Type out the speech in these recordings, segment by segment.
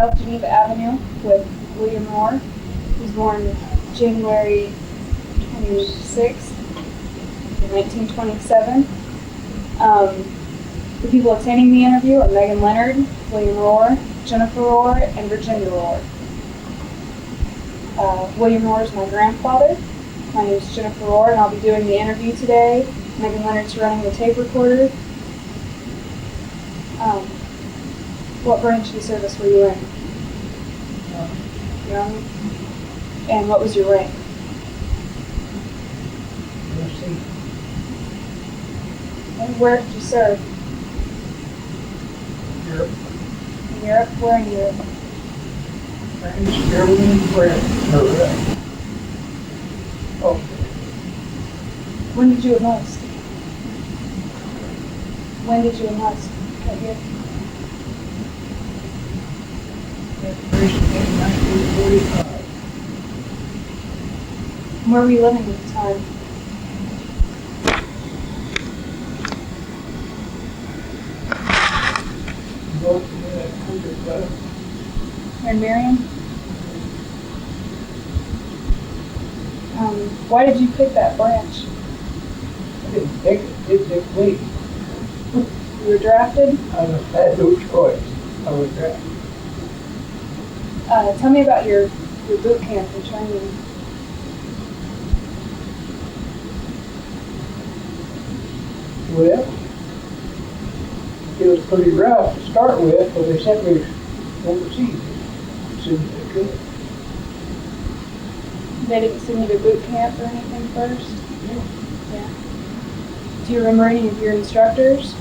South Geneva Avenue with William Moore. He was born January 26th, 1927. The people attending the interview are Megan Leonard, William Rohr, Jennifer Rohr, and Virginia Rohr. William Rohr is my grandfather. My name is Jennifer Rohr, and I'll be doing the interview today. Megan Leonard's running the tape recorder. What branch of the service were you in? Young. And what was your rank? And where did you serve? Europe. In Europe? Where in Europe? France, Germany, France. Oh, When did you enlist? When did you enlist? What year? first in 1945. Where were you living at the time? Both in the Country Club. Here in Marion? Why did you pick that branch? I didn't pick it, did they please? You were drafted? I had no choice. I was drafted. Tell me about your boot camp and training. Well, it was pretty rough to start with, but they sent me overseas as soon as they could. They didn't send you to boot camp or anything first? Yeah. Yeah. Do you remember any of your instructors? I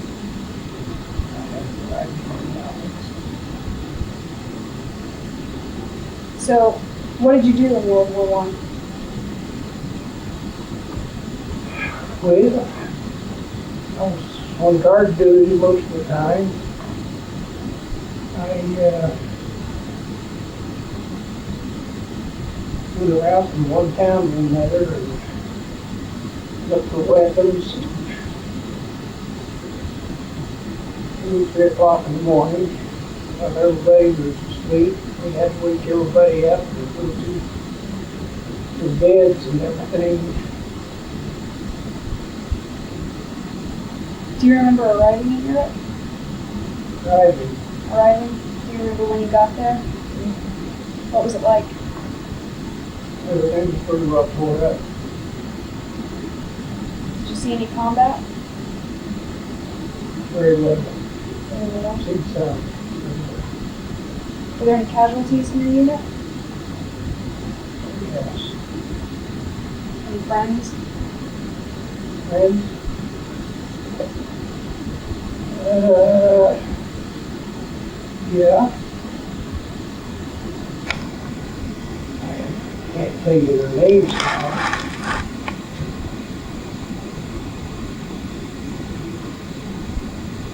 had to ride for knowledge. So, what did you do in World War I? Well, I was on guard duty most of the time. I went around from one town to another and looked for weapons. 2 or 3 o'clock in the morning, while everybody was asleep, we had to wake everybody up and go to the beds and everything. Do you remember arriving in Europe? Driving. Arriving? Do you remember when you got there? What was it like? Everything was pretty well tore up. Did you see any combat? Very little. Very little. Seen some. Were there any casualties in your unit? Yes. Any friends? Friends? Yeah. I can't tell you their names now.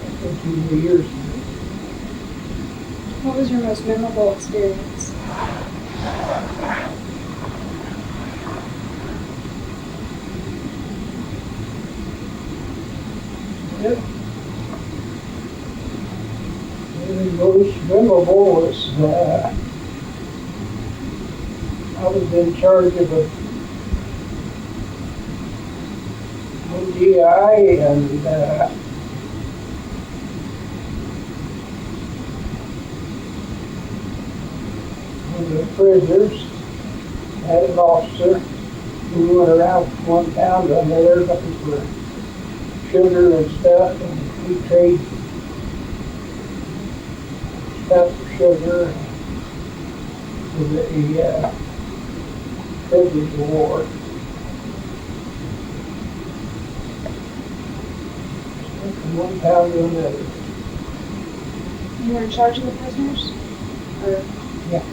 It's been 2 years. What was your most memorable experience? Yep. The most memorable was I was in charge of a OGI and one of the prisoners had an officer who went around from one town to another looking for sugar and stuff, and we trade stuff for sugar with the prisoners of war. Went from one town to another. You were in charge of the prisoners? Or Yeah.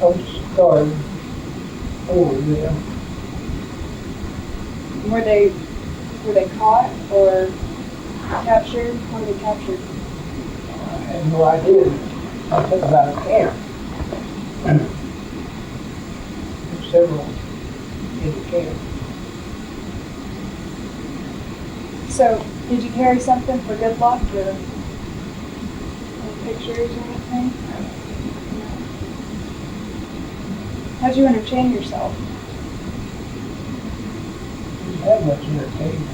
I was guard over them. were they caught or captured? How were they captured? I had no idea. I took about a camp. Several in the camp. So, did you carry something for good luck or any pictures or anything? How'd you entertain yourself? Didn't have much entertainment.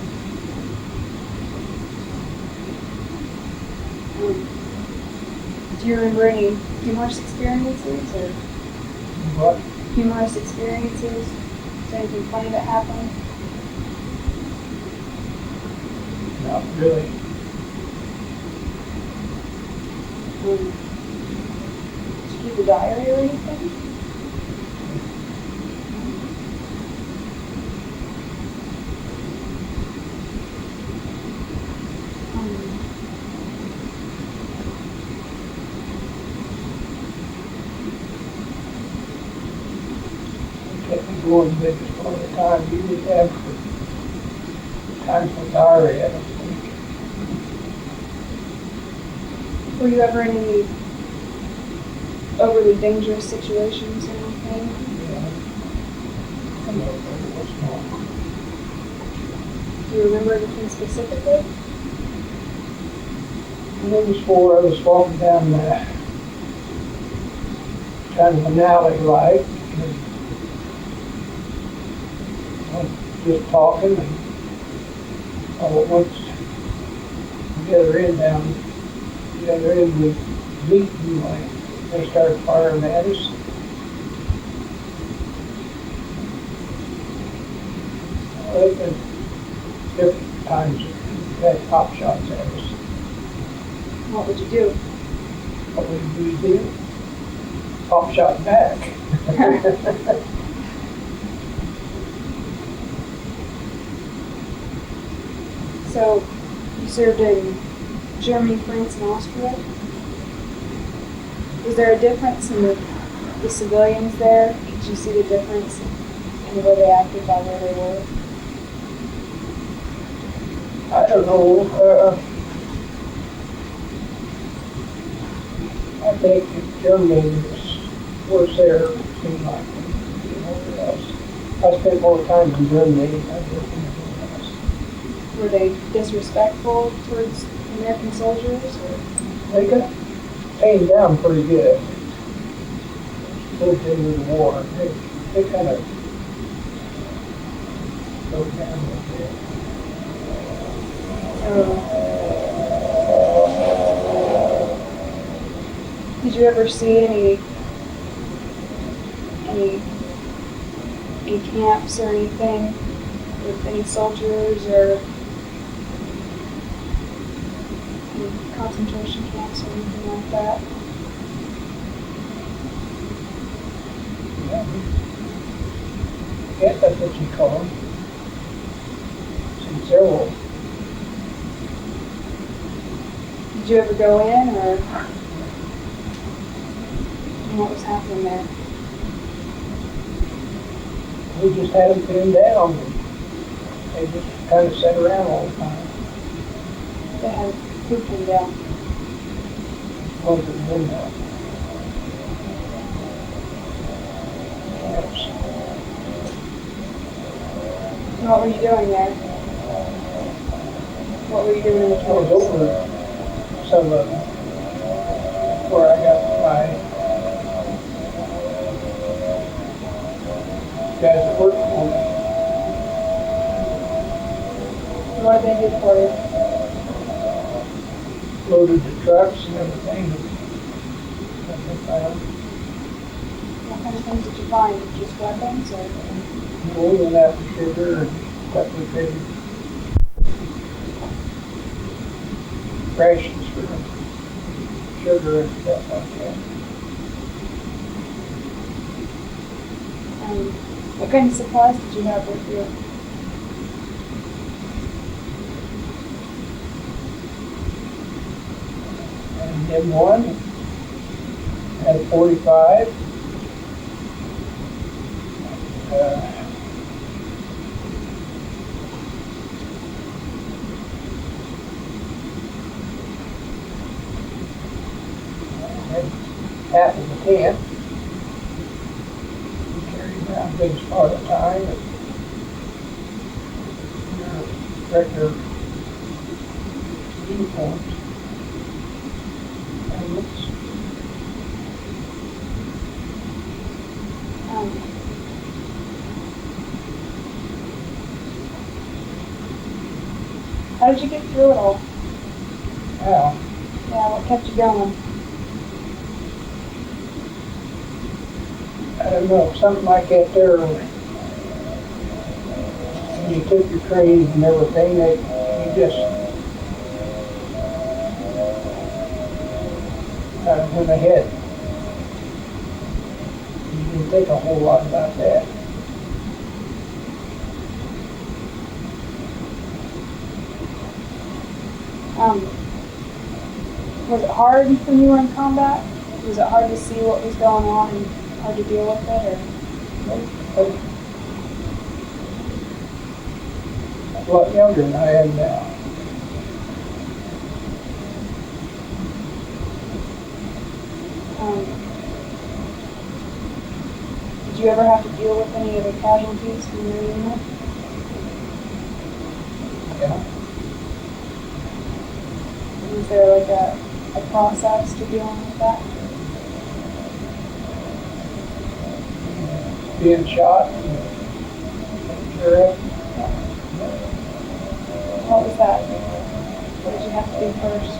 Do you remember any humorous experiences or But humorous experiences? Is there anything funny that happened? not really. Did you keep a diary or anything? Kept me going the biggest part of the time. You didn't have time for diary, I don't think. Were you ever in any overly dangerous situations or anything? I know it was small. Do you remember anything specifically? And it was before I was walking down kind of an alley like, and I was just talking, and all at once the other end was beaten, like they started firing at us. Well, there's been different times that they had pop shots at us. What would you do? What we do? Pop shot back. So, you served in Germany, France, and Austria. Was there a difference in the civilians there? Did you see the difference in the way they acted by where they were? I don't know. I think Germany was worse there, it seemed like, than anywhere else. I spent more time in Germany than I did anywhere else. Were they disrespectful towards American soldiers? Or? They got tamed down pretty good towards the end of the war. They kind of slowed down a little bit. Did you ever see any camps or anything with any soldiers or any concentration camps or anything like that? Yeah, I guess that's what you call them. Some several. Did you ever go in or what was happening there? We just had them pinned down. They just kind of sat around all the time. They had who came down? Close to the window. Yes. What were you doing there? What were you doing in the I was camps? over some of them where I got my guys that worked for me. What did they do for you? Loaded the trucks and everything that they found. What kind of things did you find? Just weapons or? We went after sugar and replicated rations for sugar and stuff like that. What kind of supplies did you have with you? And M1 had 45. Had half of the tent. We carried around big part of the time. And regular uniforms. Helmets. how did you get through it all? Now, Yeah, what kept you going? I don't know, something like that there. When you took your training and everything, you just kind of went ahead. You didn't think a whole lot about that. Was it hard when you were in combat? Was it hard to see what was going on and hard to deal with it, or? I'm a lot younger than I am now. Did you ever have to deal with any of the casualties from your unit? Yeah. Was there like a process to dealing with that? Being shot, sure. What was that? What did you have to do first?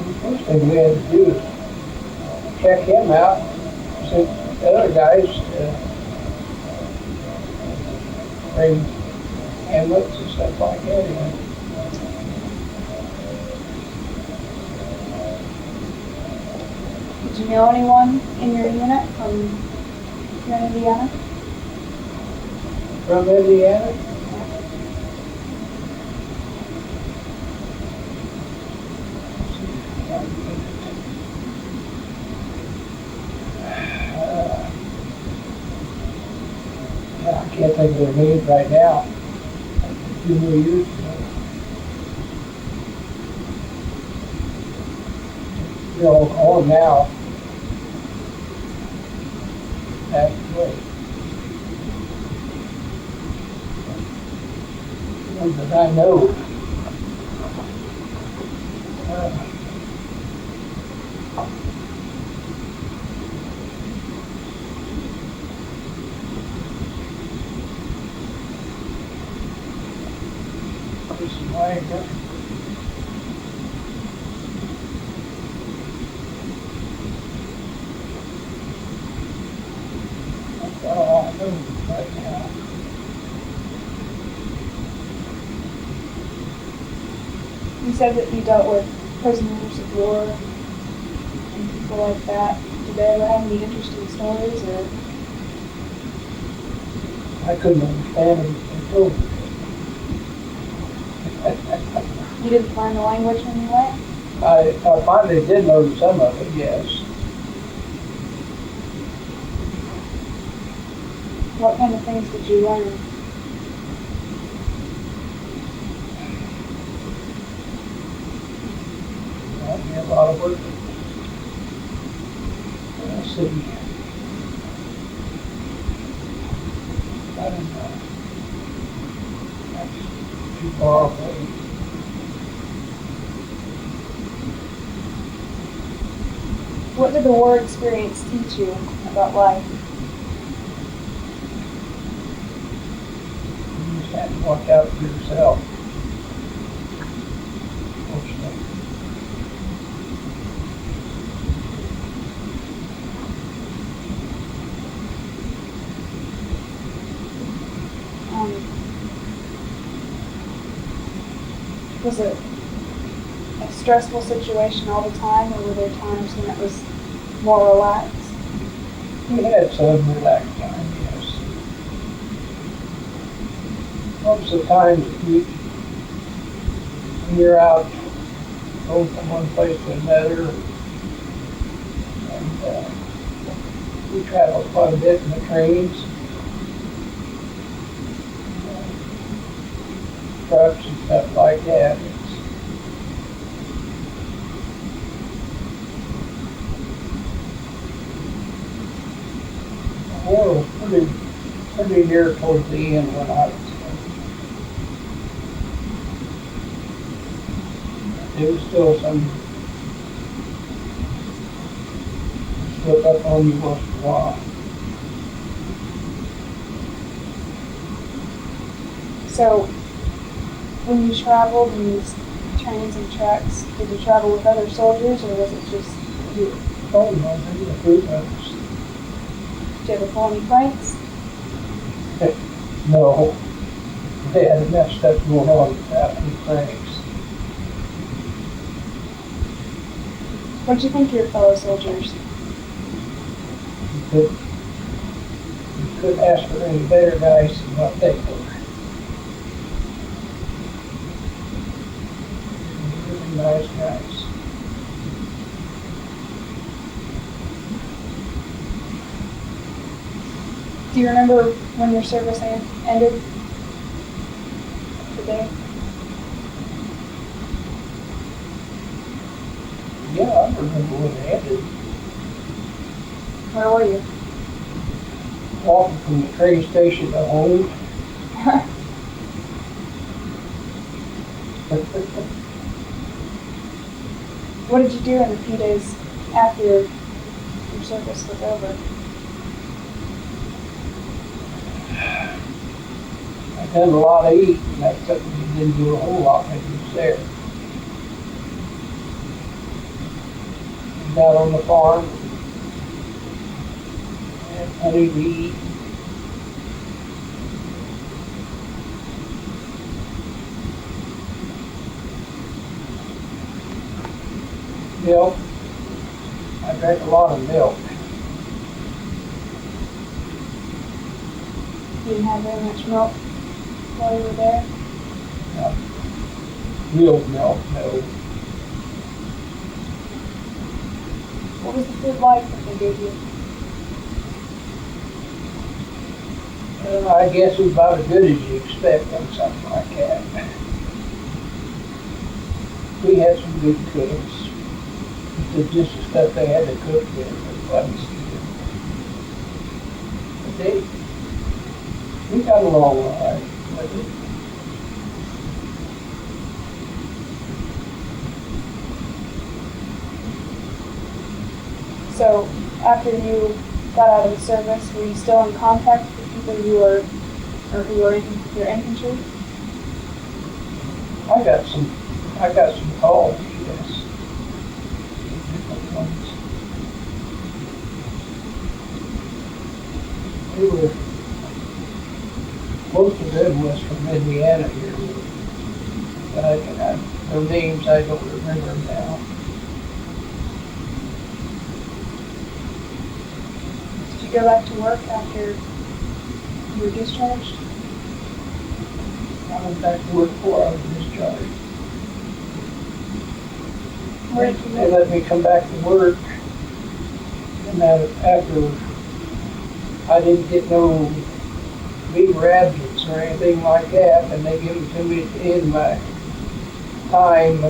The first thing we had to do is check him out, send the other guys bring amulets and stuff like that. Did you know anyone in your unit from here in Indiana? From Indiana? I can't think of their names right now. A few more years ago. They're all gone now. That's the way. The ones that I know. This is Wagner. That's all I know right now. You said that you dealt with prisoners of war and people like that. Did they ever have any interesting stories, or? I couldn't understand them. They told me. You didn't learn the language when you went? I finally did learn some of it, yes. What kind of things did you learn? Well, we had a lot of work. Let's see. I don't know. That's too far away. What did the war experience teach you about life? You just have to watch out for yourself. Fortunately. Was it a stressful situation all the time, or were there times when it was more relaxed? We had some relaxed time, yes. Most of the time, when you're out, going from one place to another, and we traveled quite a bit in the trains, trucks and stuff like that. The war was pretty near towards the end when I was there was still some slip up on you once in a while. So, when you traveled in these trains and trucks, did you travel with other soldiers or was it just you? Oh, no, they were group members. Did you ever pull any pranks? No, they had enough stuff going on without any pranks. What did you think of your fellow soldiers? You couldn't ask for any better guys than what they were. Really nice guys. Do you remember when your service ended? The day? Yeah, I remember when it ended. Where were you? Walking from the train station to home. What did you do in the few days after your service was over? I done a lot of eating. That's something you didn't do a whole lot when you was there. Got on the farm, had plenty to eat. Milk. I drank a lot of milk. You didn't have very much milk while you were there? Real milk, no. What was the food like that they gave you? I guess it was about as good as you expect on something like that. We had some good cooks. It's just the stuff they had to cook with. It wasn't good. But we got along all right with it. So, after you got out of the service, were you still in contact with the people who were in your infantry? I got some calls, yes. Different ones. They were, most of them was from Indiana here. But their names I don't remember now. Did you go back to work after you were discharged? I went back to work before I was discharged. Where did you They go? let me come back to work. And then after I didn't get no leave or absence or anything like that, and they give it to me at the end of my time.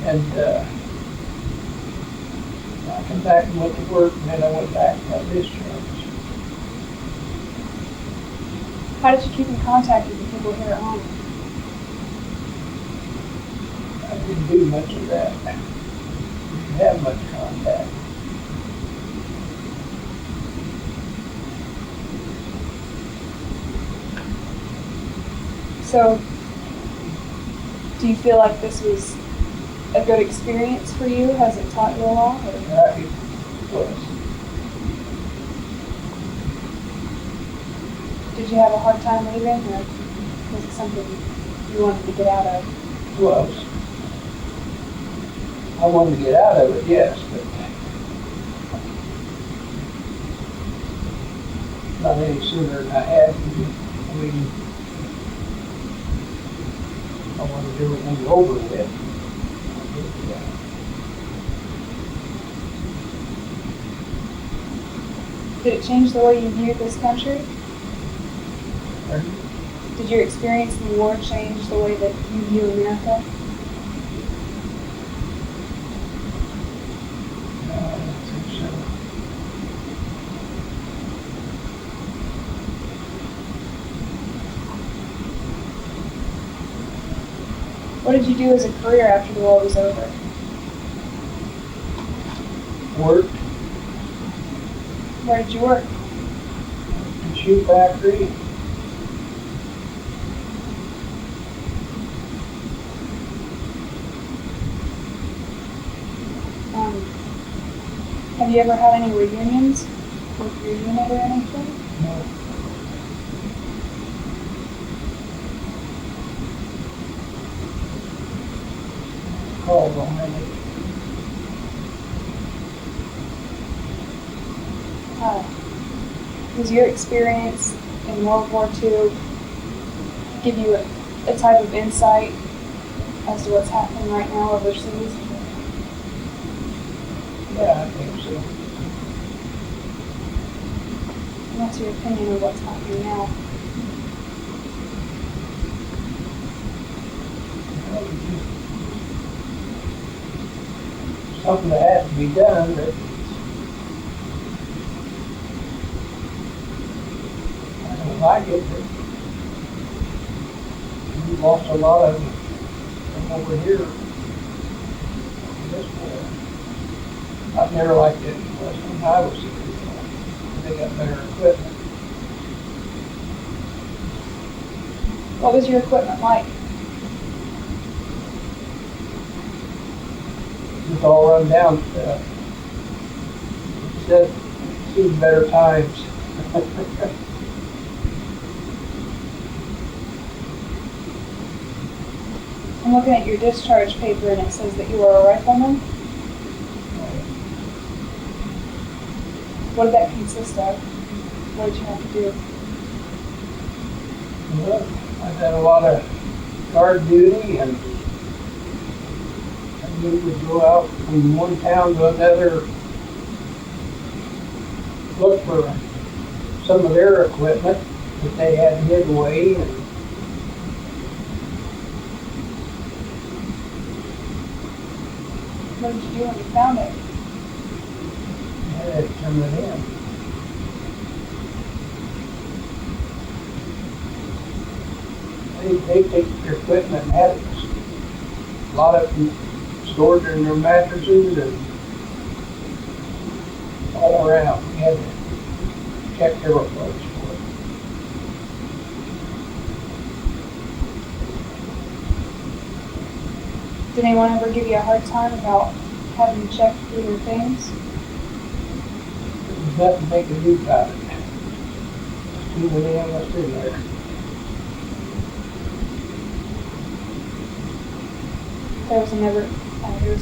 And I come back and went to work, and then I went back and got discharged. How did you keep in contact with the people here at home? I didn't do much of that. Didn't have much contact. So, do you feel like this was a good experience for you? Has it taught you a lot? Or? It was. Did you have a hard time leaving, or was it something you wanted to get out of? It was. I wanted to get out of it, yes, but not any sooner than I had to. I mean, I wanted everything over with. Did it change the way you viewed this country? Did your experience in the war change the way that you view America? No, I don't think so. What did you do as a career after the war was over? Worked Where did you work? in a shoe factory. Have you ever had any reunions with your unit or anything? No. Called on it. Does your experience in World War II give you a type of insight as to what's happening right now overseas? Yeah, I think so. And what's your opinion of what's happening now? Something that has to be done, but I don't like it, but we lost a lot of them from over here. This war. I've never liked it when I was here. They got better equipment. What was your equipment like? It's all run down stuff. Instead, seen better times. I'm looking at your discharge paper and it says that you are a rifleman. What did that consist of? What did you have to do? Well, I've had a lot of guard duty, and we would go out from one town to another, look for some of their equipment that they had hid away, and What did you do when you found it? had to turn it in. They take their equipment and had it. A lot of them stored in their mattresses and all around. We had to check every place for it. Did anyone ever give you a hard time about having to check through your things? There's nothing they can do about it. Too many of us in there. There was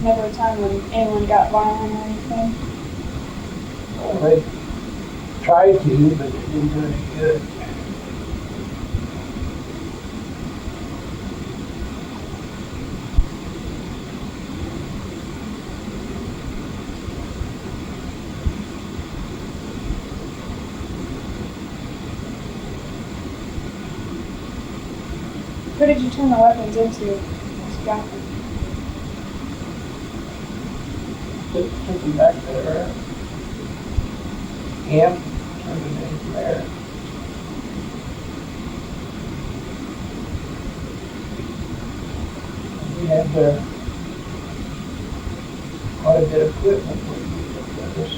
never a time when anyone got violent or anything. Well, they tried to, but it didn't do any good. Who did you turn the weapons into once you got them? Took them back to their camp, turned them in there. We had quite a bit of equipment when we looked at this.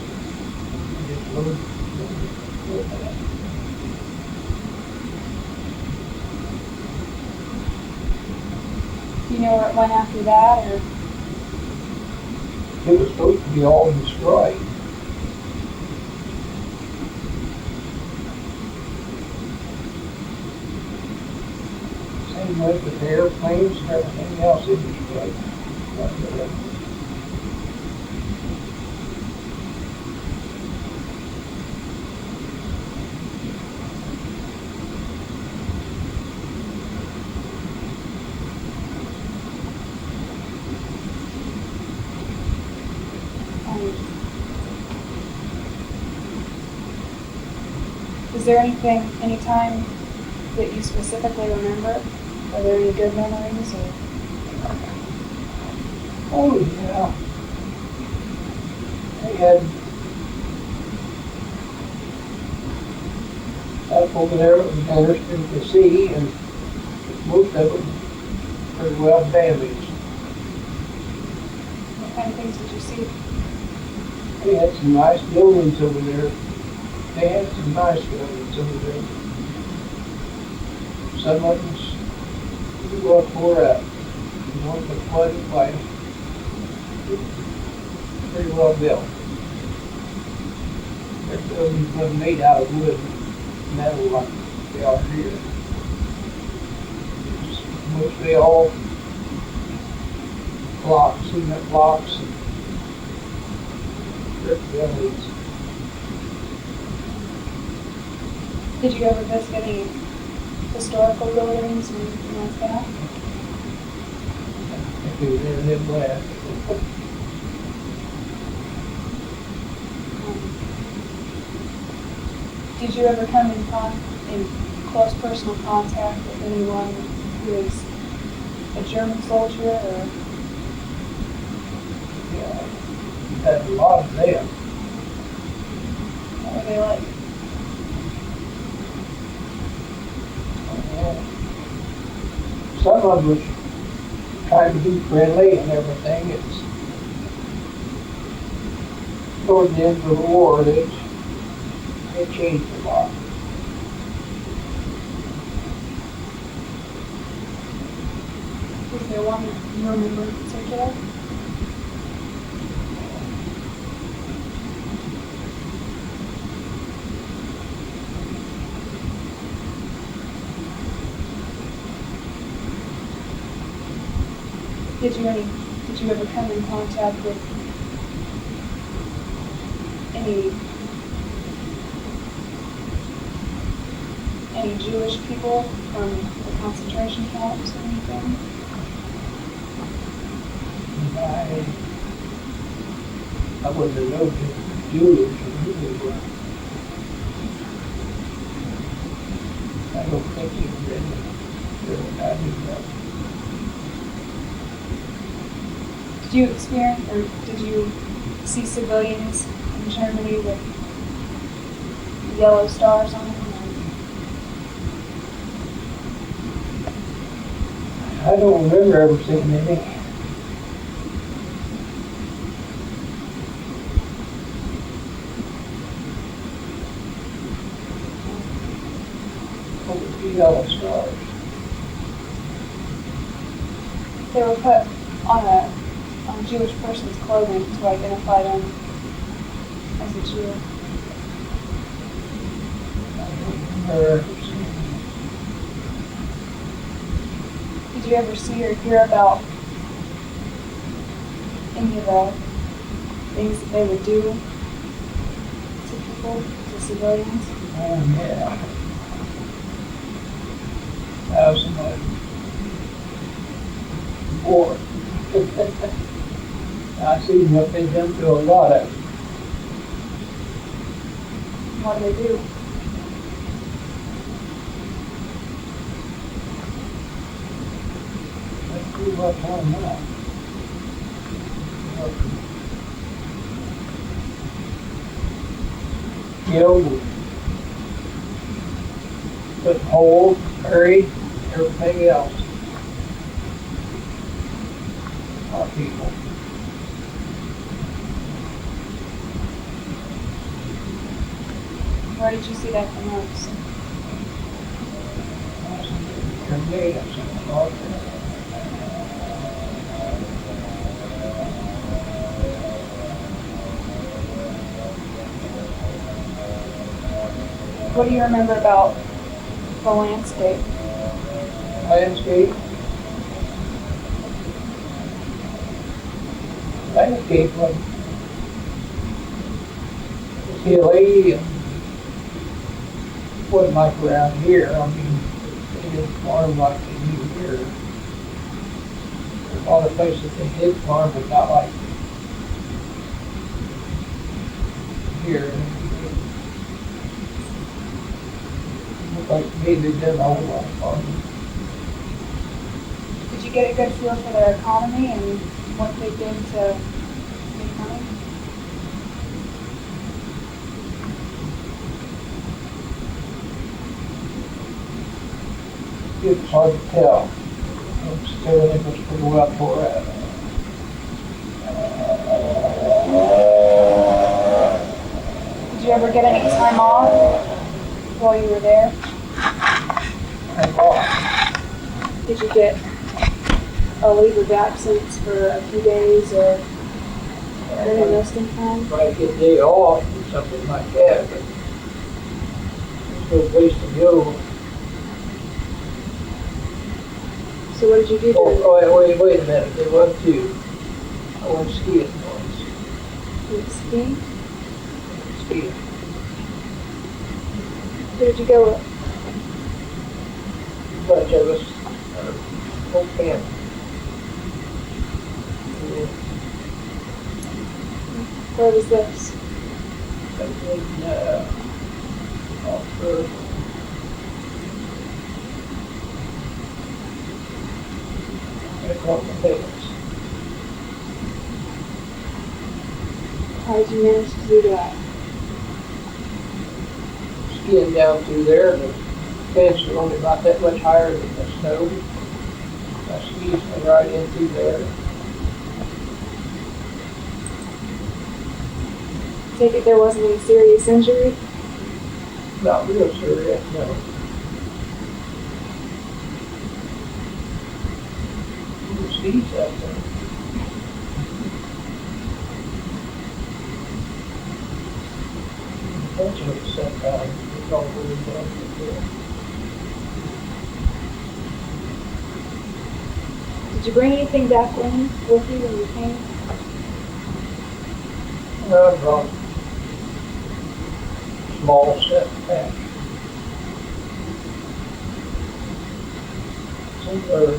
We just loaded equipment. Do you know where it went after that, or It was supposed to be all destroyed. Same way with the airplanes and everything else, it destroyed. is there any time that you specifically remember? Are there any good memories, or? Oh, yeah. They had up over there, it was interesting to see, and most of them pretty well damaged. What kind of things did you see? They had some nice buildings over there. They had some nice buildings over there. Some of them pretty well tore up. One was flooded by pretty well built. Their buildings wasn't made out of wood, metal like they are here. It's mostly all blocks, cement blocks and brick buildings. Did you ever visit any historical buildings or anything like that? If it was in the Midwest. Did you ever come in close personal contact with anyone who is a German soldier or? Yeah, had a lot of them. What were they like? Some of them was trying to be friendly and everything. It's toward the end of the war, it changed a lot. Is there one you remember in particular? Did you ever come in contact with any Jewish people from the concentration camps or anything? I wouldn't have known Jewish or who they were. I don't think he really I knew that. Did you experience or did you see civilians in Germany with yellow stars on them? I don't remember ever seeing any. What would be yellow stars? They were put on a Jewish person's clothing to identify them as a Jew. I don't remember ever seeing any. Did you ever see or hear about any of the things that they would do to people, to civilians? Yeah. That was much war. I seen what they done to a lot of them. What do they do? Let's see what's on that. Killed, put holes, buried, everything else. Our people. Where did you see that the most? Grenades and all that. What do you remember about the landscape? Landscape was hilly and wasn't like around here. I mean, they didn't farm like they do here. There's a lot of places they did farm, but not like here. Looked like maybe they did a whole lot of farming. Did you get a good feel for their economy and what they did to make money? It's hard to tell. Everything was pretty well tore out. Did you ever get any time off while you were there? And all. Did you get a leave of absence for a few days or any resting time? If I get a day off, it's something like that, but it's a good place to go. So what did you do to Wait a minute, there was two. I went skiing once, you ski? skiing. Who did you go with? A bunch of us, whole family. Yeah, Where was this? that was in, off the, I call it the Vegas. How did you manage to do that? Skiing down through there, the fence was only about that much higher than the snow. My skis went right in through there. Take it there wasn't any serious injury? Not real serious, no. The skis up there. Bunch of us sat down, it's all really down there. Did you bring anything back in with you when you came? I brought small set pack. Some other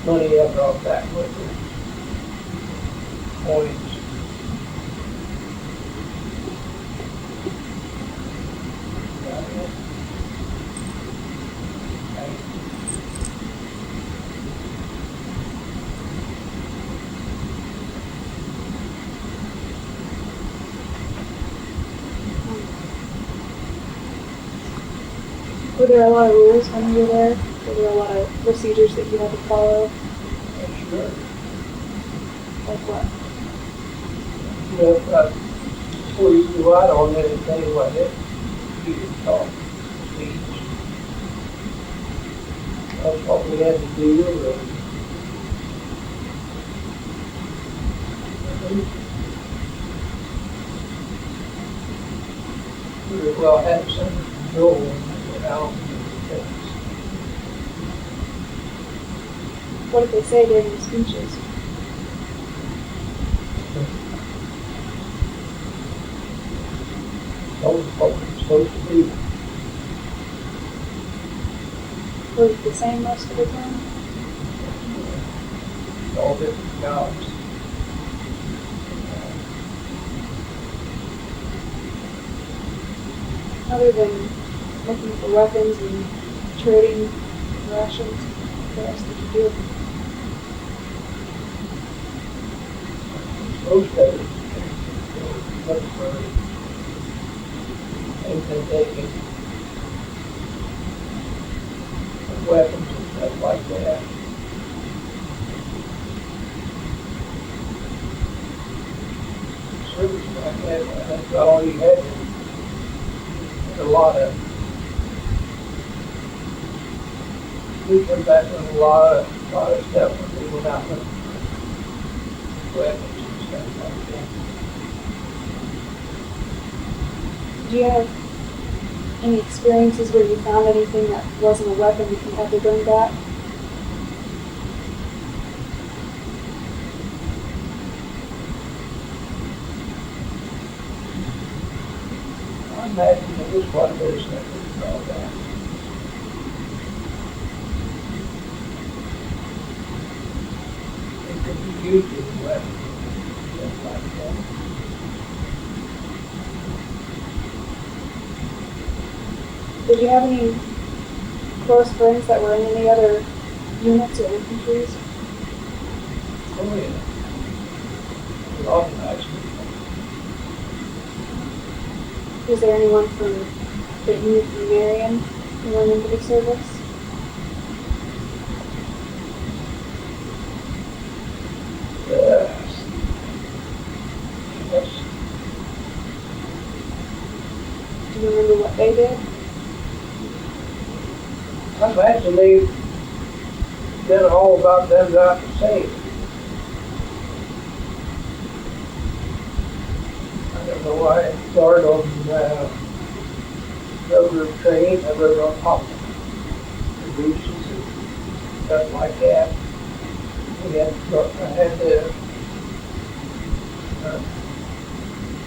money I brought back with me. Coins. Were there a lot of rules when you were there? Were there a lot of procedures that you had to follow? Sure. Like what? You know, before you go out on anything like that, you can talk speech. That's what we had to do. We well had some control when we went out and things. What did they say during the speeches? Told us what we were supposed to do. Was it the same most of the time? All different jobs. Other than looking for weapons and trading rations, what else did you do? Most of it, look for anything taken, weapons and stuff like that. Service like that, that's all you had. A lot of, we come back with a lot of stuff when we went out looking for weapons and stuff like that. Did you have any experiences where you found anything that wasn't a weapon that you had to bring back? I imagine there was quite a bit of stuff that we brought back. It could be used as a weapon, stuff like that. Did you have any close friends that were in any other units or infantries? Oh, yeah. A lot of nice people. Was there anyone from that you knew from Marion who went into the service? Yes. Do you remember what they did? I imagine they did all about them got the same. I don't know why it started on, rubber train, I rode on top of the roofs and stuff like that. I had the,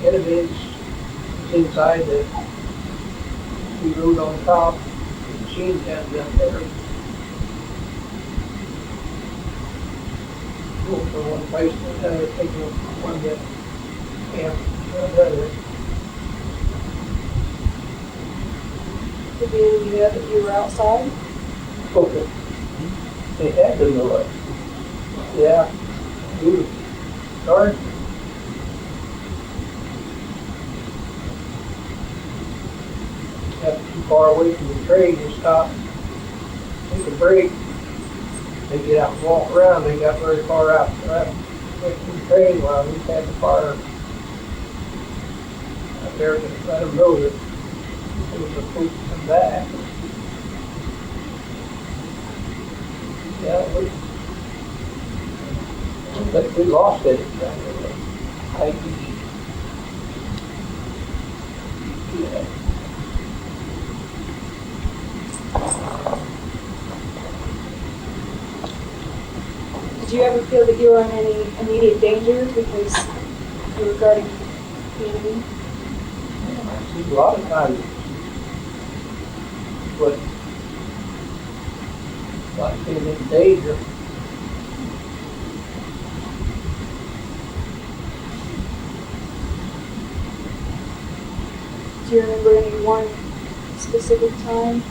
enemies inside that we rode on top, the machine guns up there. Go from one place to another, taking them from one camp to another. Did the enemy know that you were outside? Okay. They had to know it. Yeah. We were dark. Got too far away from the train, they stopped, take a break. They get out and walk around, they got very far out from the train while we had the fire out there to let them know that it was supposed to come back. Yeah, we lost it. Yeah. Did you ever feel that you were in any immediate danger because you were guarding the enemy? A lot of times, but like being in danger. Do you remember any one specific time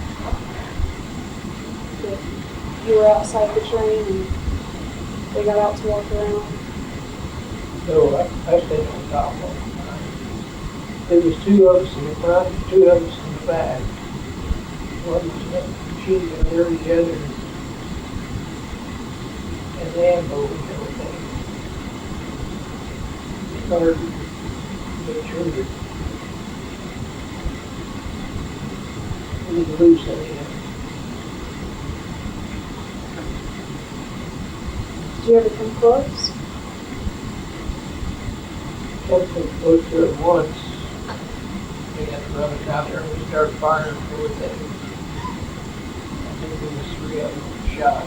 that you were outside the train and they got out to walk around? So I stayed on top all the time. There was two of us in the front, two of us in the back. One was a machine gun there, the other, and the ammo and everything. It's hard to make sure that we didn't lose anything. Did you ever come close? Something close to it once. We had to run it out there and we started firing for it. I think there was 3 of them shot.